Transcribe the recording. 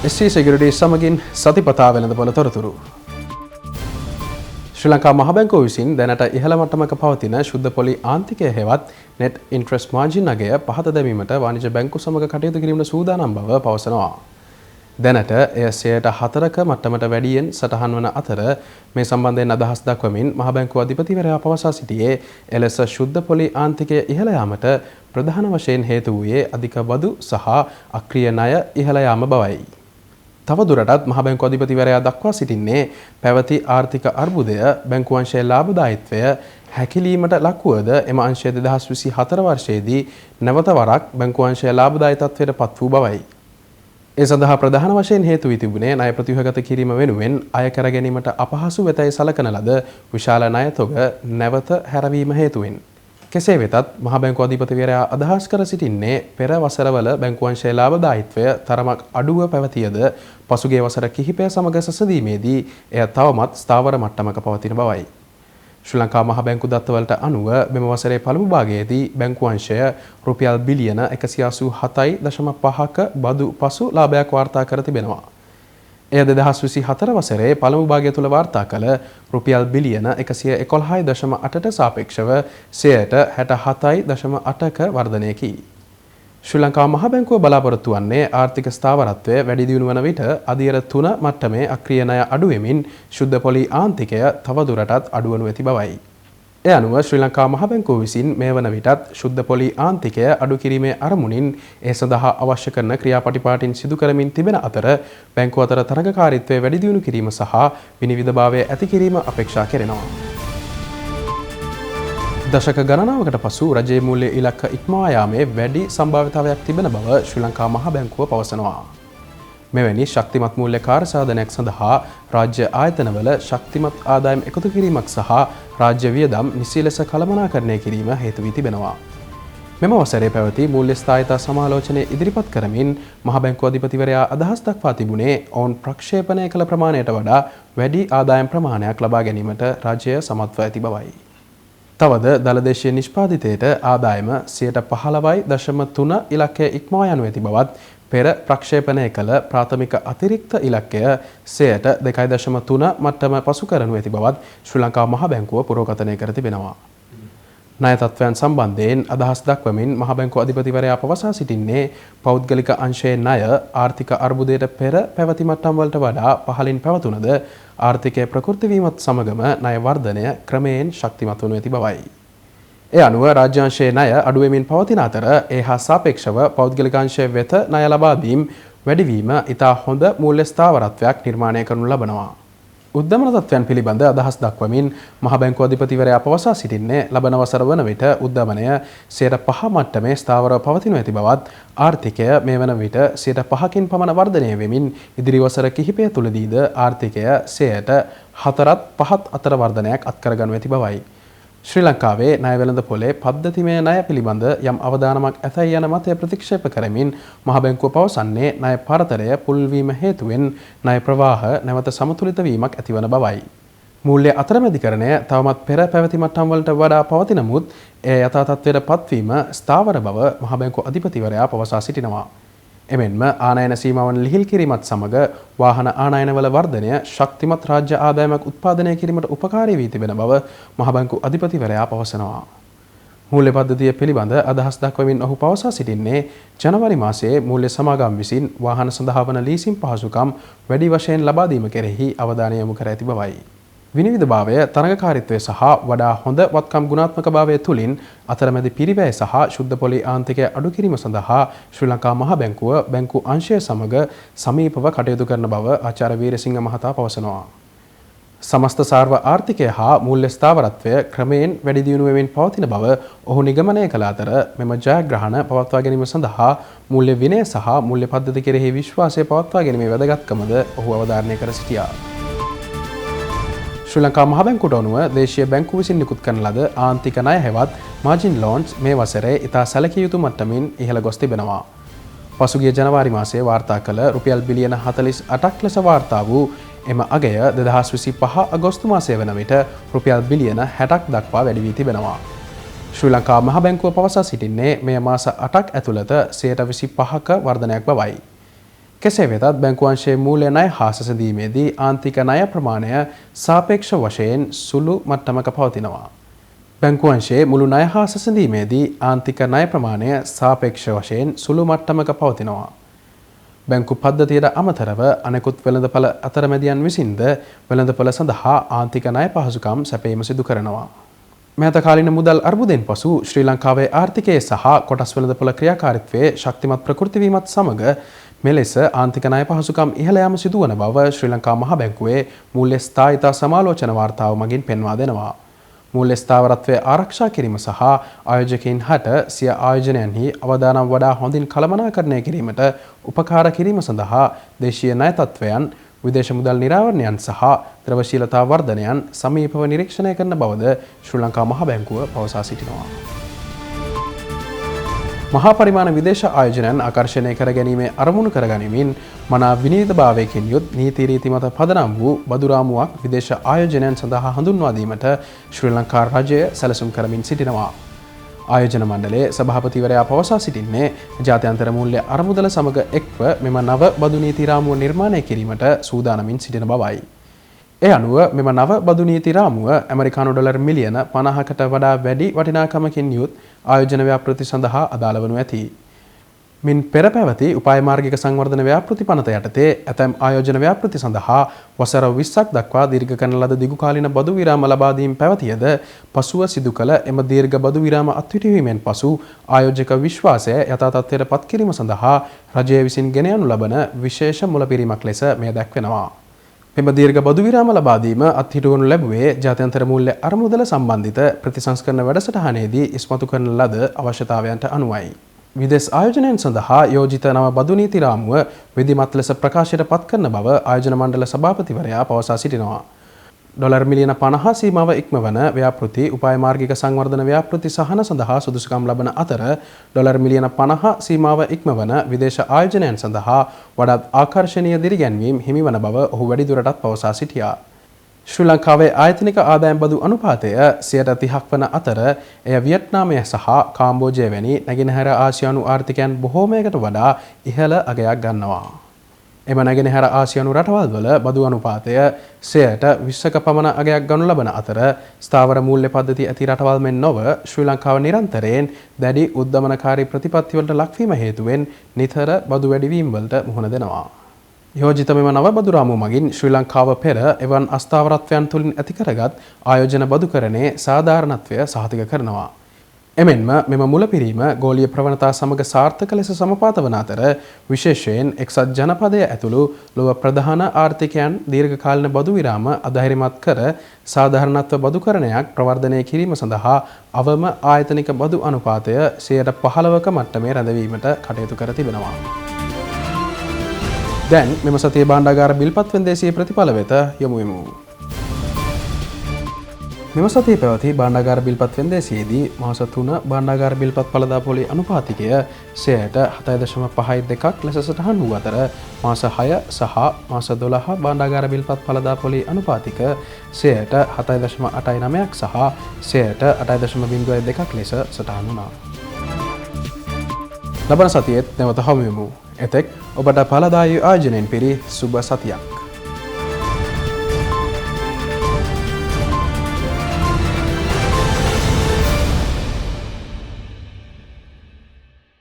SC Securities සමගින් සතිපතා වෙළඳපොළ තොරතුරු. ශ්‍රී ලංකා මහ බැංකුව විසින් දැනට ඉහළ මට්ටමක පවතින ශුද්ධ පොලි ආන්තිකය හෙවත් net interest margin අගය පහත දැමීමට වාණිජ්‍ය බැංකු සමග කටයුතු කිරීමට සූදානම් බව පවසනවා. දැනට එය 4%ක මට්ටමට වැඩියෙන් සටහන් වන අතර මේ සම්බන්ධයෙන් අදහස් දක්වමින් මහ බැංකුව අධිපතිවරයා පවසා සිටියේ එලෙස ශුද්ධ පොලි ආන්තිකය ඉහළ යාමට ප්‍රධාන වශයෙන් හේතු වූයේ අධික බදු සහ අක්‍රීය ණය ඉහළ යාම බවයි. තවදුරටත් මහ බැංකුව අධිපතිවරයා දක්වා සිටින්නේ පැවති ආර්ථික අර්බුදය බැංකු අංශයේ ලාභදායීත්වය හැකිලීමට ලක්වුවද එම අංශය 2024 වර්ෂයේදී නැවත වරක් බැංකු අංශයේ ලාභදායී තත්ත්වයට පත් වූ බවයි. ඒ සඳහා ප්‍රධාන වශයෙන් හේතු වී තිබුණේ ණය ප්‍රතිව්‍යුහගත කිරීම වෙනුවෙන් අය කර ගැනීමට අපහසු වෙතයි සලකන ලද විශාල ණය තොග නැවත හැරවීම හේතුවෙන්. කෙසේ වෙතත් මහ බැංකුව අධිපතිවරයා අදහස් කර සිටින්නේ පෙර වසරවල බැංකු අංශයේ ලාභදායීත්වය තරමක් අඩුව පැවතියද පසුගිය වසර කිහිපය සමග සැසඳීමේදී එය තවමත් ස්ථාවර මට්ටමක පවතින බවයි. ශ්‍රී ලංකා මහ බැංකු දත්තවලට අනුව මෙම වසරේ පළමු භාගයේදී බැංකු අංශය රුපියල් බිලියන 187.5ක බදු පසු ලාභයක් වාර්තා කර තිබෙනවා. එය 2024 වසරේ පළමු භාගය තුල වාර්තා කළ රුපියල් බිලියන 111.8ට සාපේක්ෂව 67.8ක වර්ධනයකි. ශ්‍රී ලංකා මහ බැංකුව බලාපොරොත්තු වන්නේ ආර්ථික ස්ථාවරත්වය වැඩි දියුණු වන විට අධීර 3 මට්ටමේ අක්‍රීය ණය අඩු වෙමින් ශුද්ධ පොලි ආන්තිකය තවදුරටත් අඩු වනු ඇති බවයි. ඒ අනුව ශ්‍රී ලංකා මහ බැංකුව විසින් මේ වන විටත් ශුද්ධ පොලි ආන්තිකය අඩු කිරීමේ අරමුණින් ඒ සඳහා අවශ්‍ය කරන ක්‍රියාපටිපාටින් සිදු කරමින් තිබෙන අතර බැංකුව අතර තරඟකාරීත්වය වැඩි දියුණු කිරීම සහ විනිවිදභාවය ඇති කිරීම අපේක්ෂා කෙරෙනවා. දශක ගණනාවකට පසු රජයේ මූල්‍ය ඉලක්ක ඉක්මවා යාමේ වැඩි සම්භාවිතාවයක් තිබෙන බව ශ්‍රී ලංකා මහ බැංකුව පවසනවා. මෙවැනි ශක්තිමත් මූල්‍ය කාර්යසාධනයක් සඳහා රාජ්‍ය ආයතනවල ශක්තිමත් ආදායම් එකතු කිරීමක් සහ රාජ්‍ය වියදම් නිසි ලෙස කළමනාකරණය කිරීම හේතු වී තිබෙනවා. මෙම වසරේ පැවති මූල්‍ය ස්ථායීතා සමාලෝචනය ඉදිරිපත් කරමින් මහ බැංකුව අධිපතිවරයා අදහස් දක්වා තිබුණේ ඔවුන් ප්‍රක්ෂේපණය කළ ප්‍රමාණයට වඩා වැඩි ආදායම් ප්‍රමාණයක් ලබා ගැනීමට රාජ්‍යය සමත්ව ඇති බවයි. තවද දළදේශීය නිෂ්පාදිතයට ආදායම 15.3 ඉලක්කය ඉක්මවා යනු ඇති බවත් පෙර ප්‍රක්ෂේපණය කළ ප්‍රාථමික අතිරික්ත ඉලක්කය 2.3 මට්ටම පසු කරනු ඇති බවත් ශ්‍රී ලංකා මහ බැංකුව පුරෝගතනය කර තිබෙනවා. ණය තත්ත්වයන් සම්බන්ධයෙන් අදහස් දක්වමින් මහ බැංකුව අධිපතිවරයා පවසා සිටින්නේ පෞද්ගලික අංශයේ ණය ආර්ථික අර්බුදයට පෙර පැවති මට්ටම් වලට වඩා පහළින් පැවතුනද ආර්ථිකය ප්‍රකෘති වීමත් සමගම ණය වර්ධනය ක්‍රමයෙන් ශක්තිමත් වනු ඇති බවයි. ඒ අනුව රාජ්‍ය අංශයේ ණය අඩු වෙමින් පවතින අතර ඒ හා සාපේක්ෂව පෞද්ගලික අංශය වෙත ණය ලබා දීම වැඩිවීම ඉතා හොඳ මූල්‍ය ස්ථාවරත්වයක් නිර්මාණය කරනු ලබනවා. උද්දමන තත්ත්වයන් පිළිබඳ අදහස් දක්වමින් මහ බැංකුව අධිපතිවරයා පවසා සිටින්නේ ලබන වසර වන විට උද්දමනය 5% මට්ටමේ ස්ථාවරව පවතිනු ඇති බවත් ආර්ථිකය මේ වන විට 5%කින් පමණ වර්ධනය වෙමින් ඉදිරි වසර කිහිපය තුළදීද ආර්ථිකය 4.5% අතර වර්ධනයක් අත්කරගනු ඇති බවයි. ශ්‍රී ලංකාවේ ණය වෙළඳපොලේ පද්ධතිමය ණය පිළිබඳ යම් අවදානමක් ඇතැයි යන මතය ප්‍රතික්ෂේප කරමින් මහ බැංකුව පවසන්නේ ණය පරතරය පුළුල්වීම හේතුවෙන් ණය ප්‍රවාහ නැවත සමතුලිත වීමක් ඇතිවන බවයි. මූල්‍ය අතරමැදිකරණය තවමත් පෙර පැවති මට්ටම් වලට වඩා පවතිනමුත් එය යථා තත්ත්වයට පත්වීම ස්ථාවර බව මහ බැංකුව අධිපතිවරයා පවසා සිටිනවා. එමෙන්ම ආනයන සීමාවන් ලිහිල් කිරීමත් සමග වාහන ආනයනවල වර්ධනය ශක්තිමත් රාජ්‍ය ආදායමක් උත්පාදනය කිරීමට උපකාරී වී තිබෙන බව මහ බැංකු අධිපතිවරයා පවසනවා. මූල්‍ය පද්ධතිය පිළිබඳ අදහස් දක්වමින් ඔහු පවසා සිටින්නේ ජනවාරි මාසයේ මූල්‍ය සමාගම් විසින් වාහන සඳහා වන ලීසින් පහසුකම් වැඩි වශයෙන් ලබා දීම කෙරෙහි අවධානය යොමු කර ඇති බවයි. විනිවිදභාවය තරඟකාරීත්වය සහ වඩා හොඳ වත්කම් ගුණාත්මක භාවය තුළින් අතරමැදි පිරිවැය සහ ශුද්ධ පොලි ආන්තිකය අඩු කිරීම සඳහා ශ්‍රී ලංකා මහ බැංකුව බැංකු අංශය සමග සමීපව කටයුතු කරන බව ආචාර්ය වීරසිංහ මහතා පවසනවා. සමස්ත සාර්ව ආර්ථිකය හා මූල්‍ය ස්ථාවරත්වය ක්‍රමයෙන් වැඩි දියුණු වෙමින් පවතින බව ඔහු නිගමනය කළ අතර මෙම ජයග්‍රහණ පවත්වා ගැනීම සඳහා මූල්‍ය විනය සහ මූල්‍ය පද්ධති කෙරෙහි විශ්වාසය පවත්වා ගැනීමේ වැදගත්කමද ඔහු අවධාරණය කර සිටියා. ශ්‍රී ලංකා මහ බැංකුවට අනුව දේශීය බැංකු විසින් නිකුත් කරන ලද ආන්තික ණය හෙවත් මාජින් ලෝන්ස් මේ වසරේ ඉතා සැලකිය යුතු මට්ටමින් ඉහළ ගොස් තිබෙනවා. පසුගිය ජනවාරි මාසයේ වාර්තා කළ රුපියල් බිලියන 48ක් ලෙස වාර්තා වූ එම අගය 2025 අගෝස්තු මාසයේ වන විට රුපියල් බිලියන 60ක් දක්වා වැඩි වී තිබෙනවා. ශ්‍රී ලංකා මහ බැංකුව පවසා සිටින්නේ මේ මාස 8ක් ඇතුළත 25%ක වර්ධනයක් බවයි. කෙසේ වෙතත් බැංකු අංශයේ මූල්‍ය ණය හා සැසඳීමේදී ආන්තික ණය ප්‍රමාණය සාපේක්ෂ වශයෙන් සුළු මට්ටමක පවතිනවා. බැංකු අංශයේ මුළු ණය හා සැසඳීමේදී ආන්තික ණය ප්‍රමාණය සාපේක්ෂ වශයෙන් සුළු මට්ටමක පවතිනවා. බැංකු පද්ධතියට අමතරව අනෙකුත් වෙළඳපළ අතරමැදියන් විසින්ද වෙළඳපළ සඳහා ආන්තික ණය පහසුකම් සැපයීම සිදු කරනවා. මෑතකාලීන මුදල් අර්බුදයෙන් පසු ශ්‍රී ලංකාවේ ආර්ථිකයේ සහ කොටස් වෙළඳපොළ ක්‍රියාකාරීත්වයේ ශක්තිමත් ප්‍රකෘති වීමත් සමග මෙලෙස ආන්තික ණය පහසුකම් ඉහළ යාම සිදුවන බව ශ්‍රී ලංකා මහ බැංකුවේ මූල්‍ය ස්ථායිතා සමාලෝචන වාර්තාව මගින් පෙන්වා දෙනවා. මූල්‍ය ස්ථාවරත්වය ආරක්ෂා කිරීම සහ ආයෝජකයින් හට සිය ආයෝජනයන්හි අවදානම් වඩා හොඳින් කළමනාකරණය කිරීමට උපකාර කිරීම සඳහා දේශීය ණය තත්ත්වයන් විදේශ මුදල් නිරාවරණයන් සහ ද්‍රවශීලතා වර්ධනයන් සමීපව නිරීක්ෂණය කරන බවද ශ්‍රී ලංකා මහ බැංකුව පවසා සිටිනවා. මහා පරිමාණ විදේශ ආයෝජනයන් ආකර්ෂණය කර ගැනීමේ අරමුණු කර ගනිමින් මනා විනීතභාවයකින් යුත් නීති රීති මත පදනම් වූ බදු රාමුවක් විදේශ ආයෝජනයන් සඳහා හඳුන්වා දීමට ශ්‍රී ලංකා රජය සැලසුම් කරමින් සිටිනවා. ආයෝජන මණ්ඩලයේ සභාපතිවරයා පවසා සිටින්නේ ජාත්‍යන්තර මූල්‍ය අරමුදල සමග එක්ව මෙම නව බදු නීති රාමුව නිර්මාණය කිරීමට සූදානමින් සිටින බවයි. ඒ අනුව මෙම නව බදු නීති රාමුව ඇමරිකානු ඩොලර් මිලියන 50කට වඩා වැඩි වටිනාකමකින් යුත් ආයෝජන ව්‍යාපෘති සඳහා අදාළ වනු ඇති. මින් පෙර පැවති උපාය මාර්ගික සංවර්ධන ව්‍යාපෘති පනත යටතේ ඇතැම් ආයෝජන ව්‍යාපෘති සඳහා වසර 20ක් දක්වා දීර්ඝ කරන ලද දිගුකාලීන බදු විරාම ලබා දීම පැවතියද පසුව සිදු කළ එම දීර්ඝ බදු විරාම අත්විඳීමෙන් පසු ආයෝජක විශ්වාසය යථා තත්ත්වයට පත් කිරීම සඳහා රජය විසින් ගෙන යනු ලබන විශේෂ මුලපිරීමක් ලෙස මෙය දැක්වෙනවා. මෙම දීර්ඝ බදු විරාම ලබා දීම අත්හිටුවනු ලැබුවේ ජාත්‍යන්තර මූල්‍ය අරමුදල සම්බන්ධිත ප්‍රතිසංස්කරණ වැඩසටහනේදී ඉස්මතු කරන ලද අවශ්‍යතාවයන්ට අනුවයි. විදේශ ආයෝජනයන් සඳහා යෝජිත නව බදු නීති රාමුව විධිමත් ලෙස ප්‍රකාශයට පත් කරන බව ආයෝජන මණ්ඩල සභාපතිවරයා පවසා සිටිනවා. ඩොලර් මිලියන 50 සීමාව ඉක්මවන ව්‍යාපෘති උපාය මාර්ගික සංවර්ධන ව්‍යාපෘති සහන සඳහා සුදුසුකම් ලබන අතර ඩොලර් මිලියන 50 සීමාව ඉක්මවන විදේශ ආයෝජනයන් සඳහා වඩාත් ආකර්ශනීය දිරිගැන්වීම් හිමිවන බව ඔහු වැඩිදුරටත් පවසා සිටියා. ශ්‍රී ලංකාවේ ආයතනික ආදායම් බදු අනුපාතය 30% වන අතර එය වියට්නාමය සහ කාම්බෝජය වැනි නැගෙනහිර ආසියානු ආර්ථිකයන් බොහෝමයකට වඩා ඉහළ අගයක් ගන්නවා. එම නැගෙනහිර ආසියානු රටවල් වල බදු අනුපාතය 20%ක පමණ අගයක් ගනු ලබන අතර ස්ථාවර මූල්‍ය පද්ධති ඇති රටවල් මෙන් නොව ශ්‍රී ලංකාව නිරන්තරයෙන් දැඩි උද්දමනකාරී ප්‍රතිපත්තිවලට ලක්වීම හේතුවෙන් නිතර බදු වැඩිවීම් වලට මුහුණ දෙනවා. යෝජිත මෙම නව බදු රාමුව මගින් ශ්‍රී ලංකාව පෙර එවන් අස්ථාවරත්වයන් තුළින් ඇති කරගත් ආයෝජන බදුකරණයේ සාධාරණත්වය සහතික කරනවා. එමෙන්ම මෙම මුලපිරීම ගෝලීය ප්‍රවණතා සමග සාර්ථක ලෙස සමපාත වන අතර විශේෂයෙන් එක්සත් ජනපදය ඇතුළු ලොව ප්‍රධාන ආර්ථිකයන් දීර්ඝකාලීන බදු විරාම අධෛර්යමත් කර සාධාරණත්ව බදුකරණයක් ප්‍රවර්ධනය කිරීම සඳහා අවම ආයතනික බදු අනුපාතය 15%ක මට්ටමේ රැඳවීමට කටයුතු කර තිබෙනවා. දැන් මෙම සතියේ භාණ්ඩාගාර බිල්පත් වෙන්දේසියේ ප්‍රතිඵල වෙත යොමු වෙමු. මෙම සතියේ පැවති භාණ්ඩාගාර බිල්පත් වෙන්දේසියේදී මාස 3 භාණ්ඩාගාර බිල්පත් ඵලදා පොලේ අනුපාතිකය 7.52ක් ලෙස සටහන් වූ අතර මාස 6 සහ මාස 12 භාණ්ඩාගාර බිල්පත් ඵලදා පොලේ අනුපාතික 7.89ක් සහ 8.02ක් ලෙස සටහන් වුණා. ලබන සතියේත් නැවත හමු වෙමු. එතෙක් ඔබට ඵලදායී ආයෝජනයෙන් පිරි සුබ සතියක්.